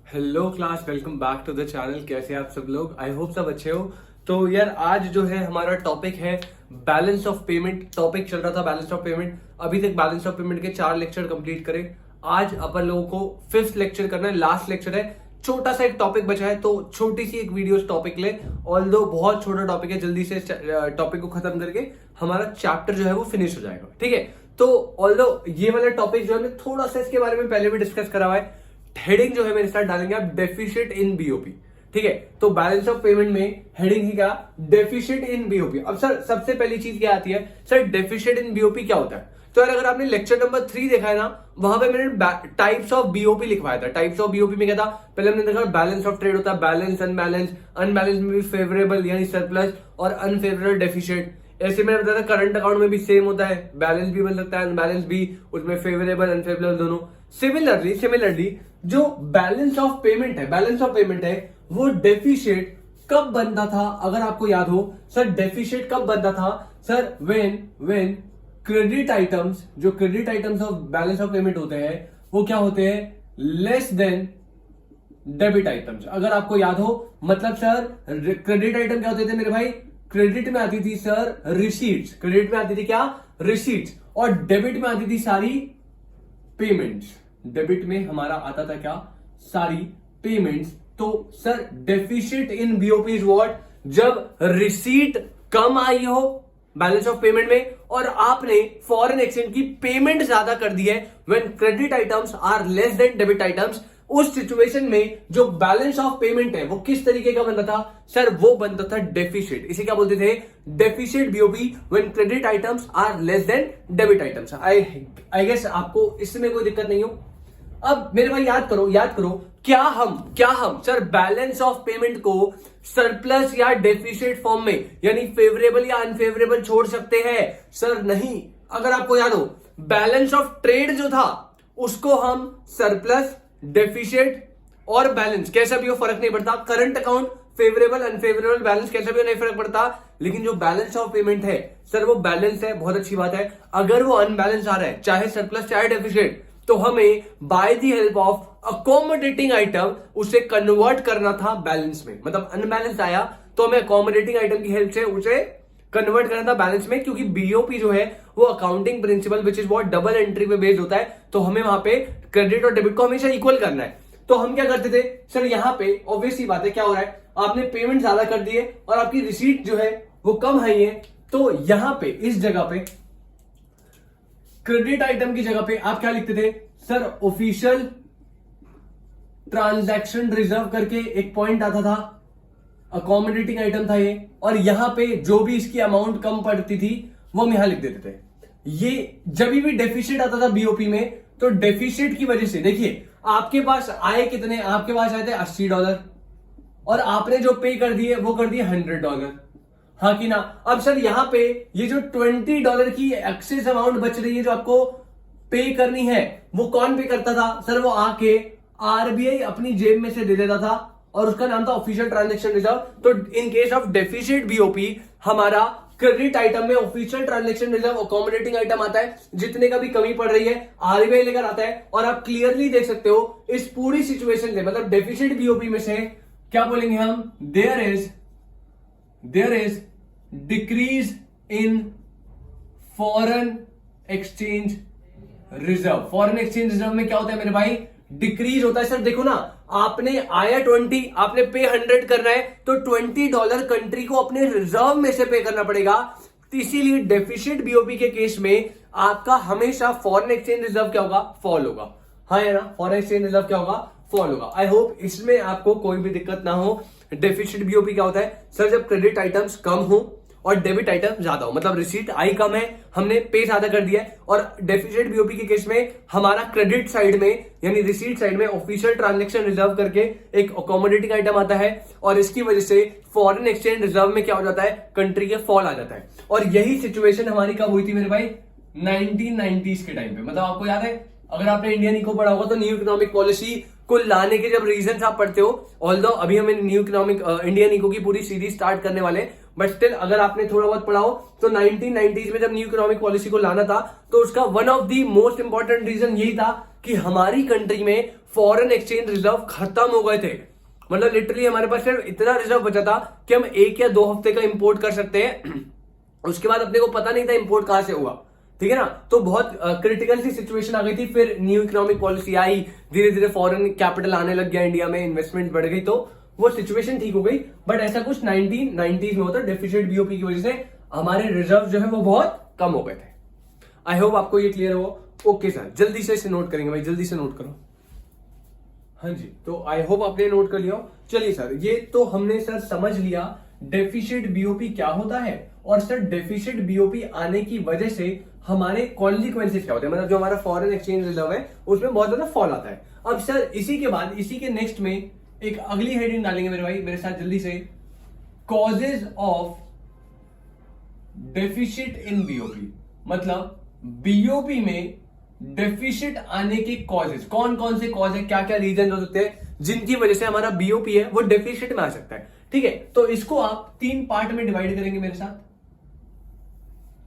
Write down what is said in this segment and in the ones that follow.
Hello class, welcome back to the channel. कैसे हैं आप सब लोग? आई होप सब अच्छे हो। तो यार आज जो है हमारा टॉपिक है बैलेंस ऑफ पेमेंट। टॉपिक चल रहा था बैलेंस ऑफ पेमेंट। अभी तक बैलेंस ऑफ पेमेंट के 4 लेक्चर कंप्लीट करे। आज अपन लोगों को 5th लेक्चर करना है, लास्ट लेक्चर है। छोटा सा एक टॉपिक बचा है, तो छोटी सी एक वीडियो टॉपिक ले। ऑल्दो बहुत छोटा टॉपिक है, जल्दी से टॉपिक को खत्म करके हमारा चैप्टर जो है वो फिनिश हो जाएगा। ठीक है, तो ऑल्दो ये वाला टॉपिक जो है थोड़ा सा इसके बारे में पहले भी डिस्कस करा हुआ है। हेडिंग जो है मेरे साथ डालेंगे आप, डेफिशिट इन बीओपी। ठीक है, तो बैलेंस ऑफ पेमेंट में हेडिंग ही क्या, डेफिशिट इन बीओपी। अब सर सबसे पहली चीज क्या आती है, सर डेफिशिट इन बीओपी क्या होता है? तो यार अगर आपने लेक्चर नंबर 3 देखा है ना, वहां पे मैंने टाइप्स ऑफ बीओपी लिखवाया था। टाइप्स ऑफ बीओपी में क्या था, पहले हमने देखा बैलेंस ऑफ ट्रेड होता है, बैलेंस, अनबैलेंस। अनबैलेंस में भी फेवरेबल यानी सरप्लस और अनफेवरेबल डेफिशिट। ऐसे मैंने बताया था करंट अकाउंट में भी सेम होता है, बैलेंस भी बन सकता है, अनबैलेंस भी, उसमें फेवरेबल अनफेवरेबल दोनों। सिमिलरली जो बैलेंस ऑफ पेमेंट है, बैलेंस ऑफ पेमेंट है वो डेफिशिट कब बनता था? अगर आपको याद हो सर, डेफिशिट कब बनता था सर? व्हेन क्रेडिट आइटम्स, जो credit items of balance of payment होते हैं वो क्या होते हैं, लेस देन डेबिट आइटम्स। अगर आपको याद हो, मतलब सर क्रेडिट आइटम क्या होते थे मेरे भाई? क्रेडिट में आती थी सर रिसीट्स, क्रेडिट में आती थी क्या, रिसीट्स, और डेबिट में आती थी सारी पेमेंट्स। डेबिट में हमारा आता था क्या, सारी पेमेंट्स। तो sir deficit in BOP is what, जब रिसीट कम आई हो बैलेंस ऑफ पेमेंट में और आपने फॉरेन एक्सचेंज की पेमेंट ज्यादा कर दी है। When credit items are less than debit items, उस सिचुएशन में जो बैलेंस ऑफ पेमेंट है वो किस तरीके का बनता था सर? वो बनता था डेफिशिट। इसे क्या बोलते थे, deficit BOP, when credit items are less than debit items. I guess आपको इसमें कोई दिक्कत नहीं हो। अब मेरे भाई याद करो क्या हम सर बैलेंस ऑफ पेमेंट को सरप्लस या डेफिशिट फॉर्म में यानी फेवरेबल या अनफेवरेबल छोड़ सकते हैं? सर नहीं। अगर आपको याद हो, बैलेंस ऑफ ट्रेड जो था उसको हम सरप्लस, डेफिशिट और बैलेंस कैसा भी हो फर्क नहीं पड़ता। Current account favourable unfavourable balance कैसा भी हो नहीं फर्क पड़ता। लेकिन जो बैलेंस ऑफ पेमेंट है सर वो बैलेंस है, बहुत अच्छी बात है। अगर वो अनबैलेंस आ रहा है, चाहे सरप्लस चाहे डेफिशिट, तो हमें by the help of accommodating item उसे कन्वर्ट करना था बैलेंस में। मतलब अनबैलेंस आया तो हमें अकोमोडेटिंग आइटम की हेल्प से उसे कन्वर्ट करना था बैलेंस में, क्योंकि बीओपी जो है वो accounting principle which is what double entry पे बेस्ड होता है। तो हमें वहां पे क्रेडिट और डेबिट को हमेशा इक्वल करना है। तो हम क्या करते थे सर, यहाँ पे ऑब्वियसली बात है क्या हो रहा है, आपने पेमेंट ज्यादा कर दी है और आपकी रिसीट जो है वो कम आई है। तो यहां पे इस जगह पे क्रेडिट आइटम की जगह पे आप क्या लिखते थे सर? ऑफिशियल ट्रांजैक्शन रिजर्व करके एक पॉइंट आता था, अकोमोडेटिंग आइटम था ये, और यहां पे जो भी इसकी अमाउंट कम पड़ती थी वो हम यहां लिख देते थे। ये जब भी डेफिशिट आता था बीओपी में, तो डेफिशिट की वजह से देखिए आपके पास आए कितने, आपके पास आए थे $80 और आपने जो पे कर दिए वो कर दिए $100। हाँ कि ना? अब सर यहां पे ये जो $20 की एक्सेस अमाउंट बच रही है जो आपको पे करनी है, वो कौन पे करता था सर? वो आके आरबीआई अपनी जेब में से दे देता था और उसका नाम था ऑफिशियल ट्रांजैक्शन रिजर्व। तो in case of deficit BOP हमारा क्रेडिट आइटम में official transaction reserve accommodating item आता है, जितने का भी कमी पड़ रही है आरबीआई लेकर आता है। और आप क्लियरली देख सकते हो इस पूरी सिचुएशन से, मतलब डेफिशिट बीओपी में से क्या बोलेंगे हम, there is decrease in foreign exchange reserve. Foreign exchange reserve में क्या होता है मेरे भाई, डिक्रीज होता है। सर देखो ना, आपने आया 20, आपने पे 100 करना है, तो $20 कंट्री को अपने रिजर्व में से पे करना पड़ेगा। तो इसीलिए डेफिशिट बीओपी के केस में आपका हमेशा फॉरेन एक्सचेंज रिजर्व क्या होगा, फॉल होगा। हाँ है ना, फॉरेन एक्सचेंज रिजर्व क्या होगा, फॉल होगा। आई होप इसमें आपको कोई भी दिक्कत ना हो। डेफिशिट बीओपी क्या होता है सर? जब क्रेडिट आइटम्स कम हो और डेबिट आइटम ज्यादा हो, मतलब रिसीट आई कम है, हमने पे ज्यादा कर दिया है। और डेफिशिट बीओपी के केस में हमारा क्रेडिट साइड में यानी रिसीट साइड में ऑफिशियल ट्रांजैक्शन रिजर्व करके एक अकोमोडेटिंग आइटम आता है, और इसकी वजह से फॉरेन एक्सचेंज रिजर्व में क्या हो जाता है, कंट्री के फॉल आ जाता है। और यही सिचुएशन हमारी कब हुई थी मेरे भाई, 1990s के टाइम पे। मतलब आपको याद है, अगर आपने इंडियन इको पढ़ा होगा तो न्यू इकोनॉमिक पॉलिसी को लाने के जब रीजन आप पढ़ते हो, ऑल्दो अभी हमें न्यू इकोनॉमिक इंडियन इको की पूरी सीरीज स्टार्ट करने वाले, बट स्टिल अगर आपने थोड़ा बहुत पढ़ा हो तो 1990s में जब न्यू इकोनॉमिक पॉलिसी को लाना था तो उसका one of the most important reason यही था कि हमारी कंट्री में फॉरेन एक्सचेंज रिजर्व खत्म हो गए थे। मतलब लिटरली हमारे पास सिर्फ इतना रिजर्व बचा था कि हम 1 या 2 हफ्ते का इंपोर्ट कर सकते हैं। उसके बाद अपने को पता नहीं था इंपोर्ट कहां से हुआ, ठीक है ना। तो बहुत क्रिटिकल सी सिचुएशन आ गई थी। फिर न्यू इकोनॉमिक पॉलिसी आई, धीरे धीरे फॉरेन कैपिटल आने लग गया इंडिया में, इन्वेस्टमेंट बढ़ गई, तो वो सिचुएशन ठीक हो गई। बट ऐसा कुछ 1990s में होता, डेफिसिट बीओपी की वजह से हमारे रिजर्व जो है वो बहुत कम हो गए थे। आई होप आपको ये क्लियर हो। ओके सर, जल्दी से इसे नोट करेंगे भाई, जल्दी से नोट करो। हाँ जी, तो आई होप आपने नोट कर लिया। चलिए सर, ये तो हमने सर समझ लिया डेफिसिट बीओपी क्या होता है, और सर डेफिसिट बीओपी आने की वजह से हमारे कॉन्सिक्वेंसेस क्या होते हैं, मतलब जो हमारा फॉरेन एक्सचेंज रिजर्व है उसमें बहुत ज्यादा फॉल आता है। अब सर इसी के बाद, इसी के नेक्स्ट में एक अगली हेडिंग डालेंगे मेरे भाई, मेरे साथ जल्दी से, causes of deficit in BOP. मतलब बीओपी में डेफिसिट आने के कॉजेज, कौन कौन से कॉज है, क्या क्या रीजन हो सकते हैं जिनकी वजह से हमारा बीओपी है वो डेफिसिट में आ सकता है। ठीक है, तो इसको आप 3 पार्ट में डिवाइड करेंगे मेरे साथ,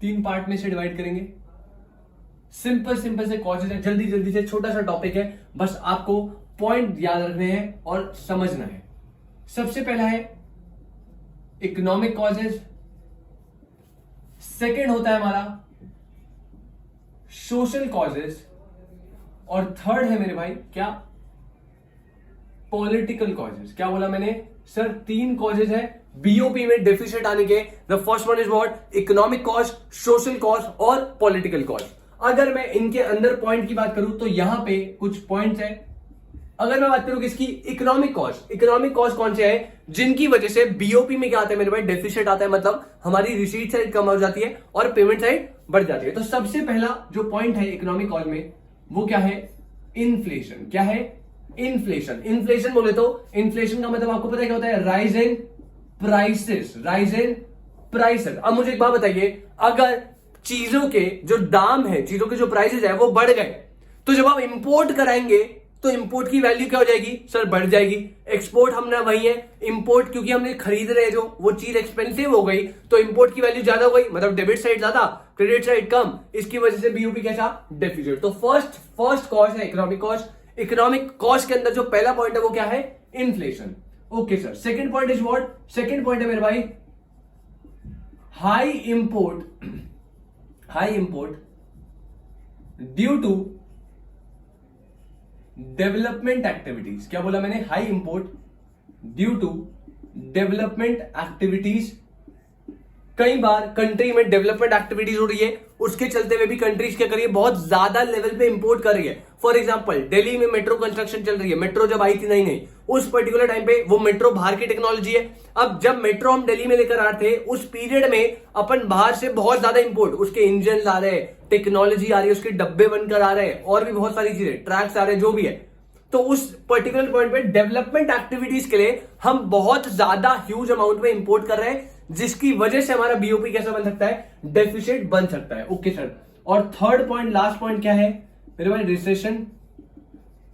3 पार्ट में से डिवाइड करेंगे। सिंपल सिंपल से कॉजेज है, जल्दी जल्दी से, छोटा सा टॉपिक है, बस आपको पॉइंट याद रखने हैं और समझना है। सबसे पहला है इकोनॉमिक कॉजेज, सेकेंड होता है हमारा सोशल कॉजेज, और थर्ड है मेरे भाई क्या, पॉलिटिकल कॉजेज। क्या बोला मैंने सर, 3 कॉजेज है बीओपी में डेफिसिट आने के। The first one is what, economic cause, social cause और पॉलिटिकल कॉज। अगर मैं इनके अंदर पॉइंट की बात करूं तो यहां पे कुछ पॉइंट्स है। अगर मैं बात करूं किसकी, इकोनॉमिक कॉज, इकोनॉमिक कॉज कौन से है जिनकी वजह से बीओपी में क्या आता है मेरे भाई, डेफिसिट आता है, मतलब हमारी रिसीट साइड कम हो जाती है और पेमेंट साइड बढ़ जाती है। तो सबसे पहला जो पॉइंट है इकोनॉमिक कॉज में वो क्या है, इन्फ्लेशन। क्या है, इन्फ्लेशन। इन्फ्लेशन बोले तो इन्फ्लेशन का मतलब आपको पता है क्या होता है, rise in prices, rise in prices. अब मुझे एक बात बताइए, अगर चीजों के जो दाम है, चीजों के जो प्राइसेस है वो बढ़ गए, तो जब आप इंपोर्ट कराएंगे तो इंपोर्ट की वैल्यू क्या हो जाएगी सर, बढ़ जाएगी। एक्सपोर्ट हमने वही है, इंपोर्ट क्योंकि हमने खरीद रहे जो वो चीज एक्सपेंसिव हो गई तो इंपोर्ट की वैल्यू ज्यादा हो गई, मतलब डेबिट साइड ज्यादा, क्रेडिट साइड कम, इसकी वजह से बीओपी कैसा, डेफिसिट। तो फर्स्ट कॉज है इकोनॉमिक कॉज। इकोनॉमिक कॉज के अंदर जो पहला पॉइंट है वो क्या है, inflation. Okay sir, second point is what, second point है मेरे भाई high import due to development activities. क्या बोला मैंने, high import due to development activities. कई बार कंट्री में डेवलपमेंट एक्टिविटीज हो रही है, उसके चलते हुए भी कंट्रीज क्या कर रही है, बहुत ज्यादा लेवल पे इंपोर्ट कर रही है। फॉर एग्जांपल दिल्ली में मेट्रो कंस्ट्रक्शन चल रही है, मेट्रो जब आई थी नई नई, उस पर्टिकुलर टाइम पे वो मेट्रो बाहर की टेक्नोलॉजी है। अब जब मेट्रो हम दिल्ली में लेकर आ रहे थे उस पीरियड में अपन बाहर से बहुत ज्यादा इंपोर्ट, उसके इंजन आ रहे हैं, टेक्नोलॉजी आ रही है, उसके डब्बे बनकर आ रहे हैं, और भी बहुत सारी चीजें, ट्रैक्स आ रहे हैं, जो भी है। तो उस पर्टिकुलर पॉइंट पे डेवलपमेंट एक्टिविटीज के लिए हम बहुत ज्यादा ह्यूज अमाउंट में इंपोर्ट कर रहे हैं, जिसकी वजह से हमारा बीओपी कैसा बन सकता है, डेफिसिट बन सकता है। ओके सर, और थर्ड पॉइंट, लास्ट पॉइंट क्या है मेरे भाई, रिसेशन।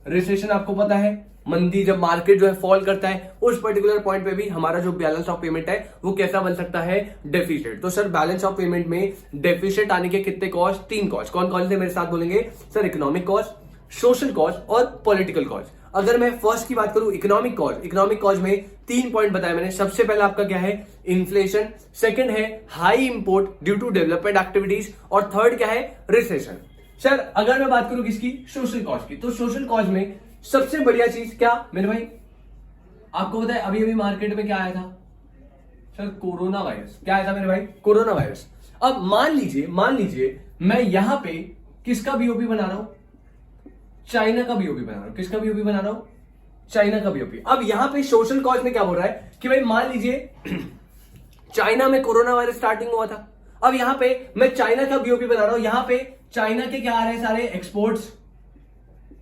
रिसेशन आपको पता है, मंदी, जब मार्केट जो है फॉल करता है, उस पर्टिकुलर पॉइंट पे भी हमारा जो बैलेंस ऑफ पेमेंट है वो कैसा बन सकता है, डेफिसिट। तो सर बैलेंस ऑफ पेमेंट में डेफिसिट आने के कितने कॉज, 3 कॉज। कौन कौन से मेरे साथ बोलेंगे sir, economic cause, social cause और पॉलिटिकल कॉज। अगर मैं फर्स्ट की बात करूं इकोनॉमिक कॉज, इकोनॉमिक कॉज में 3 पॉइंट बताए मैंने। सबसे पहला आपका क्या है, इन्फ्लेशन, सेकंड है high import due to development activities, और थर्ड क्या है, रिसेशन। सर अगर मैं बात करूं किसकी, सोशल कॉज की, तो सोशल कॉज में सबसे बढ़िया चीज क्या मेरे भाई, आपको पता है अभी अभी मार्केट में क्या आया था सर, कोरोना वायरस। क्या आया था मेरे भाई, कोरोना वायरस। अब मान लीजिए मैं यहां पे किसका बीओपी बना रहा हूं, चाइना का बीओपी बना रहा हूं। किसका बीओपी बना रहा हूं, चाइना का बीओपी। अब यहां पे सोशल कॉज में क्या बोल रहा है कि भाई मान लीजिए चाइना में कोरोना वायरस स्टार्टिंग हुआ था, अब यहां पे मैं चाइना का बीओपी बना रहा हूं, यहां पे चाइना के क्या आ रहे हैं सारे एक्सपोर्ट्स,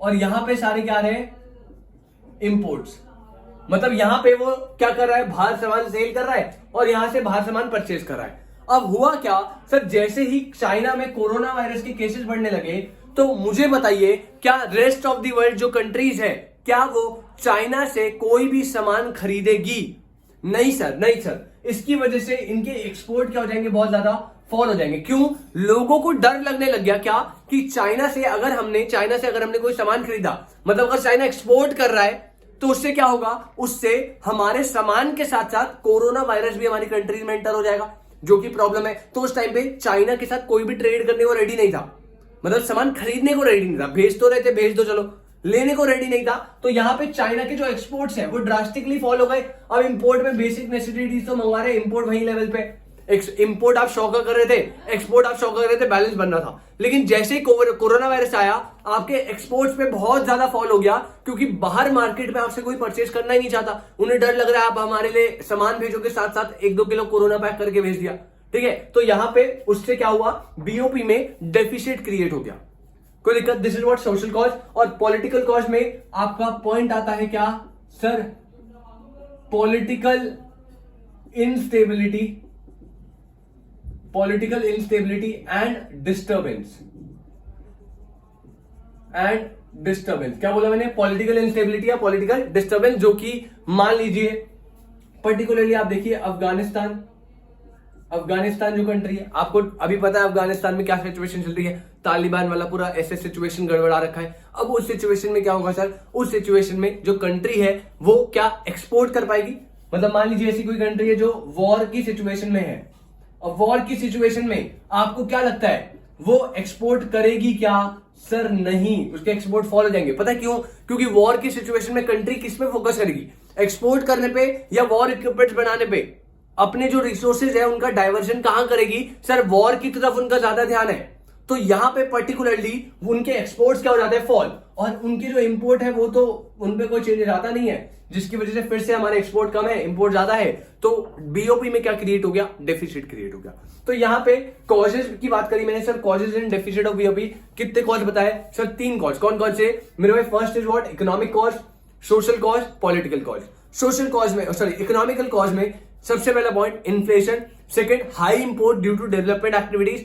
और यहां पे सारे क्या आ रहे हैं, इंपोर्ट्स। मतलब यहां पे वो क्या कर रहा है, बाहर सामान सेल कर रहा है और यहां से बाहर सामान परचेज कर रहा है। अब हुआ क्या सर, जैसे ही चाइना में कोरोना वायरस के केसेस बढ़ने लगे, तो मुझे बताइए क्या रेस्ट ऑफ द वर्ल्ड जो कंट्रीज है, क्या वो चाइना से कोई भी सामान खरीदेगी? नहीं सर, नहीं सर। इसकी वजह से इनके एक्सपोर्ट क्या हो जाएंगे, बहुत ज्यादा फॉल हो जाएंगे। क्यों? लोगों को डर लगने लग गया क्या कि चाइना से अगर हमने कोई सामान खरीदा, मतलब अगर चाइना एक्सपोर्ट कर रहा है तो उससे क्या होगा, उससे हमारे सामान के साथ साथ कोरोना वायरस भी हमारी कंट्री में एंटर हो जाएगा, जो कि प्रॉब्लम है। तो उस टाइम पे चाइना के साथ कोई भी ट्रेड करने को रेडी नहीं था, मतलब सामान खरीदने को रेडी नहीं था। भेज तो रहे थे, भेज दो चलो, लेने को रेडी नहीं था। तो यहां पे चाइना के जो एक्सपोर्ट्स है वो ड्रास्टिकली फॉल हो गए। अब इंपोर्ट में बेसिक नेसेसिटीज तो मंगवा रहे, इंपोर्ट वही लेवल पे, इंपोर्ट आप शौका कर रहे थे, एक्सपोर्ट आप शौका कर रहे थे, बैलेंस बनना था। लेकिन जैसे ही कोरोना वायरस आया, आपके एक्सपोर्ट्स पे बहुत ज्यादा फॉल हो गया, क्योंकि बाहर मार्केट में आपसे कोई परचेज करना ही नहीं चाहता। उन्हें डर लग रहा है आप हमारे लिए सामान भेजोगे, साथ साथ 1-2 किलो कोरोना पैक करके भेज दिया, ठीक है। तो यहां पे उससे क्या हुआ, बीओपी में डेफिसिट क्रिएट हो गया, कोई दिक्कत। This is what social cause. और पॉलिटिकल कॉज में आपका पॉइंट आता है क्या sir, political instability and disturbance. क्या बोला मैंने, पॉलिटिकल इंस्टेबिलिटी या पॉलिटिकल डिस्टर्बेंस, जो कि मान लीजिए पर्टिकुलरली आप देखिए अफगानिस्तान जो कंट्री है, आपको अभी पता है अफगानिस्तान में क्या सिचुएशन चल रही है, तालिबान वाला पूरा ऐसे सिचुएशन गड़बड़ा रखा है। अब उस सिचुएशन में क्या होगा सर, उस सिचुएशन में जो कंट्री है वो क्या एक्सपोर्ट कर पाएगी, मतलब मान लीजिए ऐसी कोई कंट्री है जो वॉर की सिचुएशन में है, और वॉर की सिचुएशन में आपको क्या लगता है वो एक्सपोर्ट करेगी क्या सर? नहीं, उसके एक्सपोर्ट फॉल हो जाएंगे। पता है क्यों? क्योंकि वॉर की सिचुएशन में कंट्री किस पे फोकस करेगी, एक्सपोर्ट करने पे या वॉर इक्विपमेंट्स बनाने पे? अपने जो रिसोर्सेज है उनका डाइवर्जन कहां करेगी सर, वॉर की तरफ उनका ज्यादा ध्यान है। तो यहां पे पर्टिकुलरली उनके एक्सपोर्ट्स क्या हो जाते हैं, फॉल, और उनकी जो इंपोर्ट है वो तो उनपे कोई चेंज आता नहीं है, जिसकी वजह से फिर से हमारे एक्सपोर्ट कम है, इंपोर्ट ज्यादा है। तो बीओपी में क्या क्रिएट हो गया, डेफिसिट क्रिएट हो गया। तो यहां पे कॉजेज की बात करी मैंने sir, causes in deficit of BOP कितने कॉज बताए सर? 3 कॉज। कौन कौन से मेरे भाई? First is what, economic cause, social cause, political cause. Social cause में, सॉरी इकोनॉमिकल कॉज में सबसे पहला point inflation, second high import due to development activities,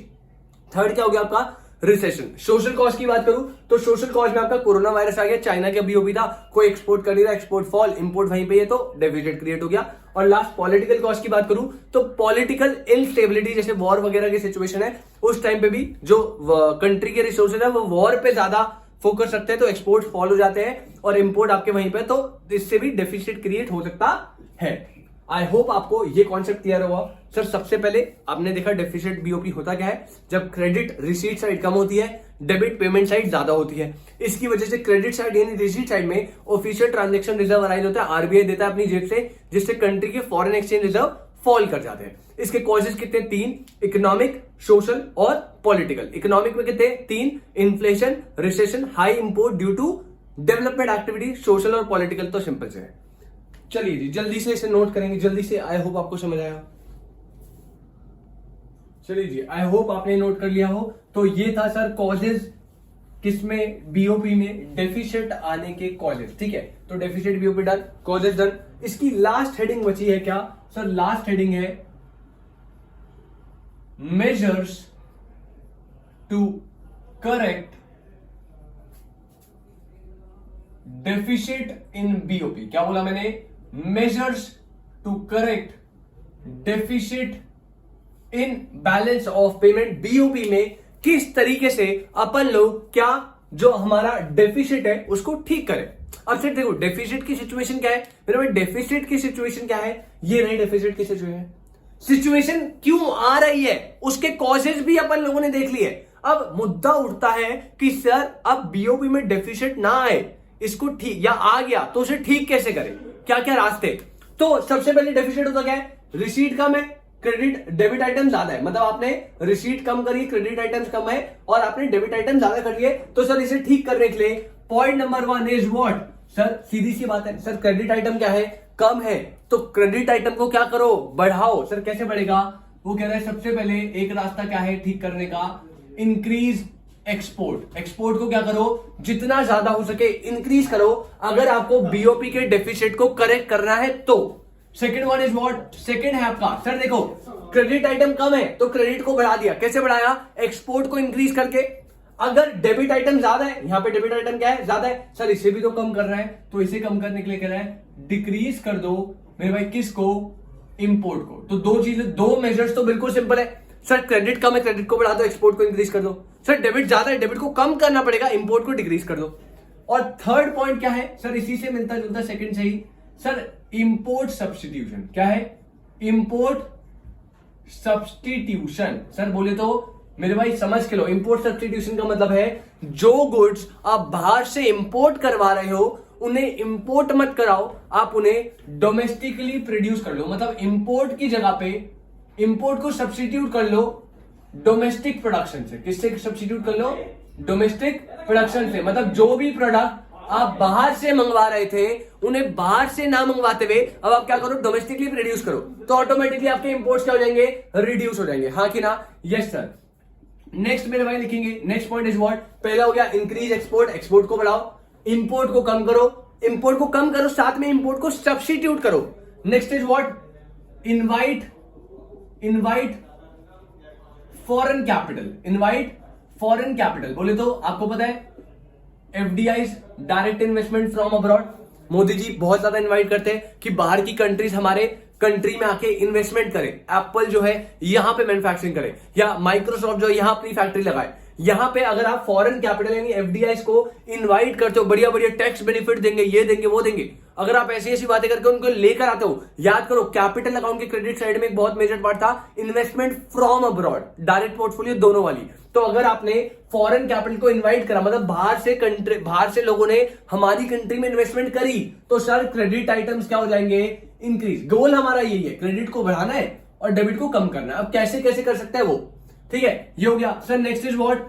third क्या हो गया आपका, रिसेशन। सोशल कॉज की बात करूं तो सोशल कॉज में आपका कोरोना वायरस आ गया, चाइना का बीओपी था, कोई एक्सपोर्ट कर नहीं रहा, एक्सपोर्ट फॉल, इंपोर्ट वहीं पे है, तो डेफिसिट क्रिएट हो गया। और लास्ट पॉलिटिकल कॉज की बात करूं तो पॉलिटिकल इनस्टेबिलिटी, जैसे वॉर वगैरह की सिचुएशन है, उस टाइम पे भी जो कंट्री के रिसोर्सेज है वो वॉर पे ज्यादा फोकस रखते हैं, तो एक्सपोर्ट फॉल हो जाते हैं और इंपोर्ट आपके वहीं पे, तो इससे भी डेफिसिट क्रिएट हो सकता है। आई होप आपको ये कॉन्सेप्ट क्लियर हुआ। सर सबसे पहले आपने देखा डेफिसिट बीओपी होता क्या है, जब क्रेडिट रिसीट साइड कम होती है, डेबिट पेमेंट साइड ज्यादा होती है। इसकी वजह से क्रेडिट साइड यानी रिसीट साइड में ऑफिशियल ट्रांजैक्शन रिजर्व अराइज होता है, आरबीआई देता है अपनी जेब से, जिससे कंट्री के फॉरेन एक्सचेंज रिजर्व फॉल कर जाते हैं। इसके कॉजेज कितने? 3, इकोनॉमिक, सोशल और पॉलिटिकल। इकोनॉमिक में कितने? 3, inflation, recession, high import due to development activity. Social और पॉलिटिकल तो सिंपल से है। चलिए जी जल्दी से इसे नोट करेंगे, जल्दी से। आई होप आपको समझ आया। चलिए जी, आई होप आपने नोट कर लिया हो। तो ये था सर कॉजेज, किसमें? बीओपी में डेफिसिट आने के कॉजेज, ठीक है। तो deficit BOP done, causes done. इसकी लास्ट हेडिंग बची है क्या सर? लास्ट हेडिंग है measures to correct deficit in BOP. क्या बोला मैंने? Measures to correct deficit in balance of payment, BOP में किस तरीके से अपन लोग क्या जो हमारा डेफिसिट है उसको ठीक करें। अब फिर देखो डेफिसिट की सिचुएशन क्या है मेरे भाई, डेफिसिट की सिचुएशन क्या है, ये रही डेफिसिट की सिचुएशन क्यों आ रही है, उसके कॉजेज भी अपन लोगों ने देख लिए। अब मुद्दा उठता है कि सर अब बीओपी में डेफिसिट ना आए, इसको ठीक, या आ गया तो उसे ठीक कैसे करें, क्या क्या रास्ते? तो सबसे पहले डेफिसिट होता क्या है, रिसीट कम है, क्रेडिट डेबिट आइटम ज्यादा है, मतलब आपने रिसीट कम करी, क्रेडिट आइटम्स कम है और आपने डेबिट आइटम ज्यादा कर लिए। तो सर इसे ठीक करने के लिए point number 1 is what sir, सीधी सी बात है सर, क्रेडिट आइटम क्या है, कम है, तो क्रेडिट आइटम को क्या करो, बढ़ाओ। सर कैसे बढ़ेगा, वो कह रहे हैं सबसे पहले एक रास्ता क्या है ठीक करने का, इंक्रीज एक्सपोर्ट। एक्सपोर्ट को क्या करो, जितना ज्यादा हो सके इंक्रीज करो, अगर आपको बीओपी के डेफिसिट को करेक्ट करना है तो। Second one is what, second है आपका सर देखो क्रेडिट आइटम कम है तो क्रेडिट को बढ़ा दिया, कैसे बढ़ाया, एक्सपोर्ट को इंक्रीज करके। अगर डेबिट आइटम ज्यादा है, यहां पे डेबिट आइटम क्या है, ज्यादा है, सर इसे भी तो कम कर रहा है, तो इसे कम करने के लिए कह रहा है डिक्रीज कर दो मेरे भाई, किसको, इंपोर्ट को। तो दो चीजें, दो मेजर्स तो बिल्कुल सिंपल है सर, क्रेडिट कम है क्रेडिट को बढ़ा दो, एक्सपोर्ट को इंक्रीज कर दो। सर डेबिट ज्यादा है डेबिट को कम करना पड़ेगा, इंपोर्ट को डिक्रीज कर दो। और थर्ड पॉइंट क्या है सर, इसी से मिलता जुलता सेकंड से ही सर, इंपोर्ट सब्स्टिट्यूशन। क्या है? Import substitution. सर बोले तो मेरे भाई समझ के लो, इंपोर्ट सब्स्टिट्यूशन का मतलब है जो गुड्स आप बाहर से इंपोर्ट करवा रहे हो उन्हें इंपोर्ट मत कराओ, आप उन्हें डोमेस्टिकली प्रोड्यूस कर लो। मतलब इंपोर्ट की जगह पे इंपोर्ट को सब्स्टिट्यूट कर लो डोमेस्टिक प्रोडक्शन से। किससे सब्स्टिट्यूट कर लो? डोमेस्टिक प्रोडक्शन से। मतलब जो भी प्रोडक्ट आप बाहर से मंगवा रहे थे उन्हें बाहर से ना मंगवाते हुए अब आप क्या करो? डोमेस्टिकली प्रोड्यूस करो, तो ऑटोमेटिकली आपके इंपोर्ट्स क्या हो जाएंगे? रिड्यूस हो जाएंगे। हाँ कि ना? Yes sir. नेक्स्ट मेरे भाई लिखेंगे, नेक्स्ट पॉइंट इज व्हाट? पहला हो गया इंक्रीज एक्सपोर्ट, एक्सपोर्ट को बढ़ाओ, इंपोर्ट को कम करो, इंपोर्ट को कम करो, साथ में इंपोर्ट को सब्स्टिट्यूट करो। Next is what? Invite foreign capital. Invite foreign capital बोले तो आपको पता है FDIs, direct investment from abroad. Modi ji बहुत ज्यादा इनवाइट करते हैं कि बाहर की कंट्रीज हमारे कंट्री में आके इन्वेस्टमेंट करे। एप्पल जो है यहाँ पे मैन्युफैक्चरिंग करे, या माइक्रोसॉफ्ट जो है यहाँ अपनी फैक्ट्री लगाए। यहाँ पे अगर आप फॉरेन कैपिटल यानी एफडीआईज को इनवाइट करते हो, बढ़िया बढ़िया टैक्स बेनिफिट देंगे, ये देंगे वो देंगे, अगर आप ऐसी ऐसी बातें करके उनको लेकर आते हो, याद करो कैपिटल अकाउंट के क्रेडिट साइड में एक बहुत मेजर पार्ट था investment from abroad, direct portfolio दोनों वाली। तो अगर आपने फॉरेन कैपिटल को इनवाइट करा, मतलब बाहर से लोगों ने हमारी कंट्री में इन्वेस्टमेंट करी, तो सर क्रेडिट आइटम्स क्या हो जाएंगे? इंक्रीज। गोल हमारा यही है, क्रेडिट को बढ़ाना है और डेबिट को कम करना है। अब कैसे कैसे कर सकते हैं वो, ठीक है, ये हो गया sir. Next is what?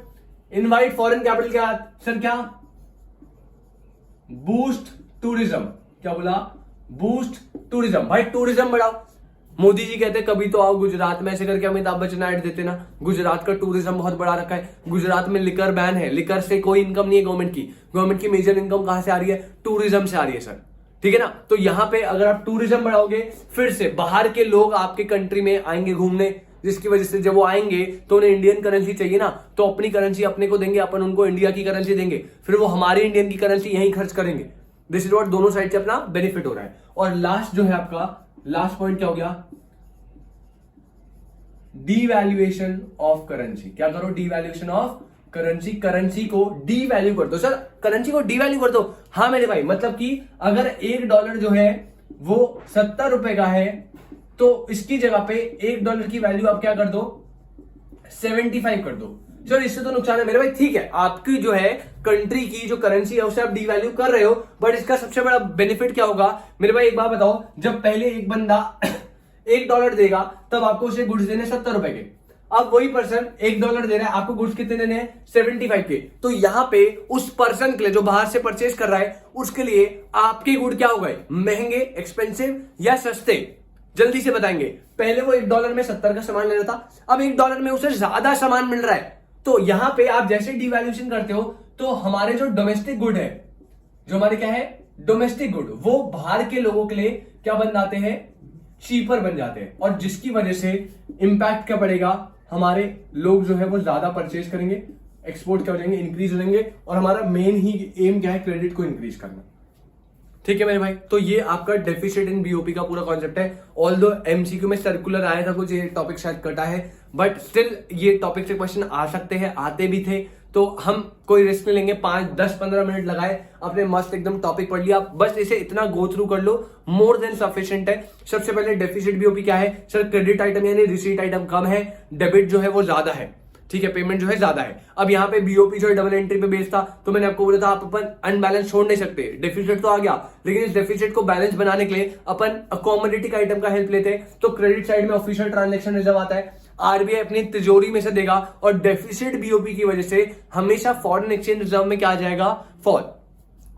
Invite foreign capital क्या सर? क्या? Boost tourism. क्या बोला? Boost tourism. भाई टूरिज्म बढ़ाओ। मोदी जी कहते कभी तो आओ गुजरात में, ऐसे करके अमिताभ बच्चन ऐड देते ना। गुजरात का टूरिज्म बहुत बढ़ा रखा है। गुजरात में लिकर बैन है, लिकर से कोई इनकम नहीं है गवर्नमेंट की मेजर इनकम कहां से आ रही है? टूरिज्म से आ रही है सर, ठीक है ना। तो यहां पे अगर आप टूरिज्म बढ़ाओगे, फिर से बाहर के लोग आपके कंट्री में आएंगे घूमने, जिसकी वजह से जब वो आएंगे तो उन्हें इंडियन करेंसी चाहिए ना, तो अपनी करेंसी अपने को देंगे, अपन उनको इंडिया की करेंसी देंगे, फिर वो हमारी इंडियन की करेंसी यहीं खर्च करेंगे। दिस इज व्हाट, दोनों साइड से अपना बेनिफिट हो रहा है। और लास्ट जो है आपका लास्ट पॉइंट क्या हो गया? Devaluation of currency. क्या करो? Devaluation of currency. करेंसी को डीवैल्यू कर दो सर, करेंसी को डीवैल्यू कर दो। हाँ मेरे भाई, मतलब कि अगर $1 जो है वो 70 रुपए का है, तो इसकी जगह पे $1 की वैल्यू आप क्या कर दो? 75 कर दो। सर इससे तो नुकसान है मेरे भाई, ठीक है, आपकी जो है कंट्री की जो करेंसी है उसे आप डीवैल्यू कर रहे हो, बट इसका सबसे बड़ा बेनिफिट क्या होगा मेरे भाई? एक बात बताओ, जब पहले एक बंदा $1 देगा तब आपको उसे गुड्स देने 70 रुपए के, अब वही पर्सन $1 दे रहा है, आपको गुड्स कितने देने हैं? 75 के। तो यहां पे उस पर्सन के लिए जो बाहर से परचेज कर रहा है, उसके लिए आपके गुड क्या हो गए? महंगे, एक्सपेंसिव या सस्ते? जल्दी से बताएंगे। पहले वो $1 में 70 का सामान ले रहा था, अब $1 में उसे ज्यादा सामान मिल रहा है। तो यहां पे आप जैसे डिवैल्यूएशन करते हो, तो हमारे जो डोमेस्टिक गुड है, जो हमारे क्या है? डोमेस्टिक गुड, वो बाहर के लोगों के लिए क्या बन जाते हैं? चीपर बन जाते हैं। और जिसकी वजह से इंपैक्ट क्या पड़ेगा? हमारे लोग जो है वो ज्यादा परचेज करेंगे, एक्सपोर्ट क्या हो जाएंगे? इंक्रीज हो जाएंगे। और हमारा मेन ही एम क्या है? क्रेडिट को इंक्रीज करना। ठीक है मेरे भाई, तो ये आपका डेफिसिट इन बीओपी का पूरा कॉन्सेप्ट है। ऑल्दो एमसीक्यू में सर्कुलर आया था कुछ, ये टॉपिक शायद कटा है, बट स्टिल ये टॉपिक से क्वेश्चन आ सकते हैं, आते भी थे। तो हम कोई रिस्क नहीं लेंगे, 5, 10, 15 मिनट लगाए, अपने मस्त एकदम टॉपिक पढ़ लिया, बस इसे इतना गो थ्रू कर लो, मोर देन सफिशिएंट है। सबसे पहले डेफिसिट बीओपी क्या है सर? क्रेडिट आइटम यानी रिसीट आइटम कम है, डेबिट जो है वो ज्यादा है, ठीक है, पेमेंट जो है ज्यादा है। अब यहाँ पे बीओपी जो है डबल एंट्री पे बेस्ड था, तो मैंने आपको बोला था आप अपन अनबैलेंस छोड़ नहीं सकते, डेफिसिट तो आ गया, लेकिन इस डेफिसिट को बैलेंस बनाने के लिए अपन अकोमोडेटिव आइटम का हेल्प लेते हैं। तो क्रेडिट साइड में ऑफिशियल ट्रांजैक्शन रिजर्व आता है, आरबीआई अपनी तिजोरी में से देगा, और डेफिसिट बीओपी की वजह से हमेशा फॉरेन एक्सचेंज रिजर्व में क्या आ जाएगा? फॉल।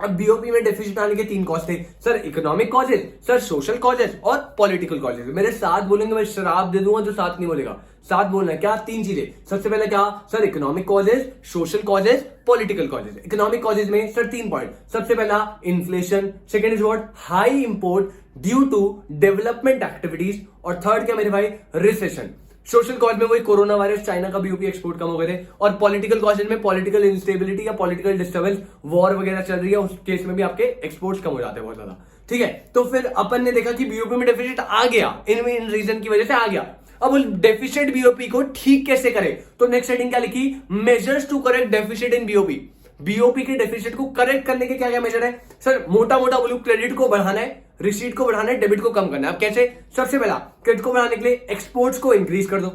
अब बीओपी में डेफिसिट आने के 3 कॉज थे sir, economic causes, sir social causes और पॉलिटिकल कॉजेज। मेरे साथ बोलेंगे, मैं शराब दे दूंगा जो साथ नहीं बोलेगा, साथ बोलना है क्या? 3 चीजें। सबसे पहले क्या sir? Economic causes, social causes, political causes. Economic causes में सर 3 पॉइंट। सबसे पहला inflation, second is what? High import due to development activities, और थर्ड क्या मेरे भाई? रिसेशन। सोशल कॉज में वही कोरोना वायरस, चाइना का बीओपी एक्सपोर्ट कम हो गए थे, और पॉलिटिकल कॉजेज में पॉलिटिकल इंस्टेबिलिटी या पॉलिटिकल डिस्टर्बेंस, वॉर वगैरह चल रही है, उस केस में भी आपके एक्सपोर्ट्स कम हो जाते हैं बहुत ज्यादा। ठीक है, तो फिर अपन ने देखा कि बीओपी में डेफिसिट आ गया, इन रीजन की वजह से आ गया। अब उस डेफिसिट बीओपी को ठीक कैसे करें, तो नेक्स्ट हेडिंग क्या लिखी, measures to correct deficit in BOP. BOP के डेफिसिट को करेक्ट करने के क्या क्या मेजर है सर? मोटा मोटा बोलूं, क्रेडिट को बढ़ाना है, रिसीट को बढ़ाना है, डेबिट को कम करना है। अब कैसे? सबसे पहला, क्रेडिट को बढ़ाने के लिए एक्सपोर्ट्स को इंक्रीज कर दो।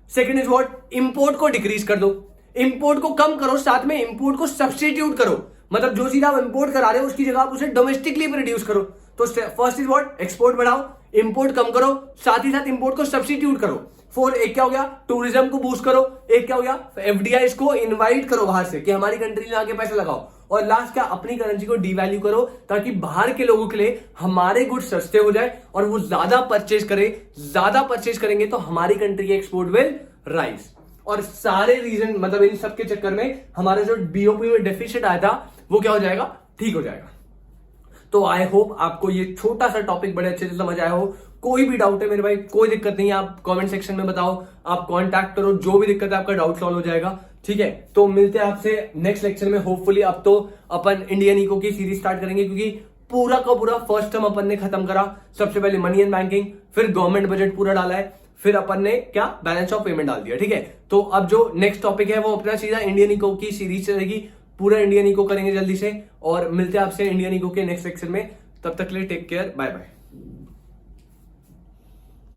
सेकंड इज व्हाट, इंपोर्ट को डिक्रीज कर दो। इंपोर्ट को कम करो, साथ में इंपोर्ट को सब्स्टिट्यूट करो, मतलब जो चीज आप इंपोर्ट करा रहे हो उसकी जगह आप उसे डोमेस्टिकली प्रोड्यूस करो। तो फर्स्ट इज व्हाट, एक्सपोर्ट बढ़ाओ, इंपोर्ट कम करो, साथ ही साथ इंपोर्ट को सब्स्टिट्यूट करो। फोर, एक क्या हो गया, टूरिज्म को बूस्ट करो। एक क्या हो गया, एफडीआई को इनवाइट करो बाहर से कि हमारी कंट्री में आके पैसे लगाओ। और लास्ट क्या, अपनी करेंसी को डीवैल्यू करो, ताकि बाहर के लोगों के लिए हमारे गुड्स सस्ते हो जाए और वो ज्यादा परचेज करे। ज्यादा परचेज करेंगे तो हमारी कंट्री के एक्सपोर्ट विल राइज। और सारे रीजन, मतलब इन सब के चक्कर में हमारा जो बीओपी में डेफिसिट आया था वो क्या हो जाएगा, ठीक हो जाएगा। तो आई होप आपको ये छोटा सा टॉपिक बड़े अच्छे से समझ आया हो। कोई भी डाउट है मेरे भाई, कोई दिक्कत नहीं है, आप कमेंट सेक्शन में बताओ, आप कांटेक्ट करो, जो भी दिक्कत है आपका डाउट सॉल्व हो जाएगा। ठीक है, तो मिलते हैं आपसे नेक्स्ट लेक्चर में होपफुली। अब तो अपन इंडियन इको की सीरीज स्टार्ट करेंगे, क्योंकि पूरा का पूरा फर्स्ट टर्म अपन ने खत्म करा। सबसे पहले मनी एंड बैंकिंग, फिर गवर्नमेंट बजट पूरा डाला है, फिर अपन ने क्या, बैलेंस ऑफ पेमेंट डाल दिया। ठीक है, तो अब जो नेक्स्ट टॉपिक है वो अपना सीधा इंडियन इको की सीरीज चलेगी, पूरा इंडियन इको करेंगे जल्दी से। और मिलते हैं आपसे इंडियन इको के नेक्स्ट लेक्चर में, तब तक के लिए टेक केयर, बाय बाय।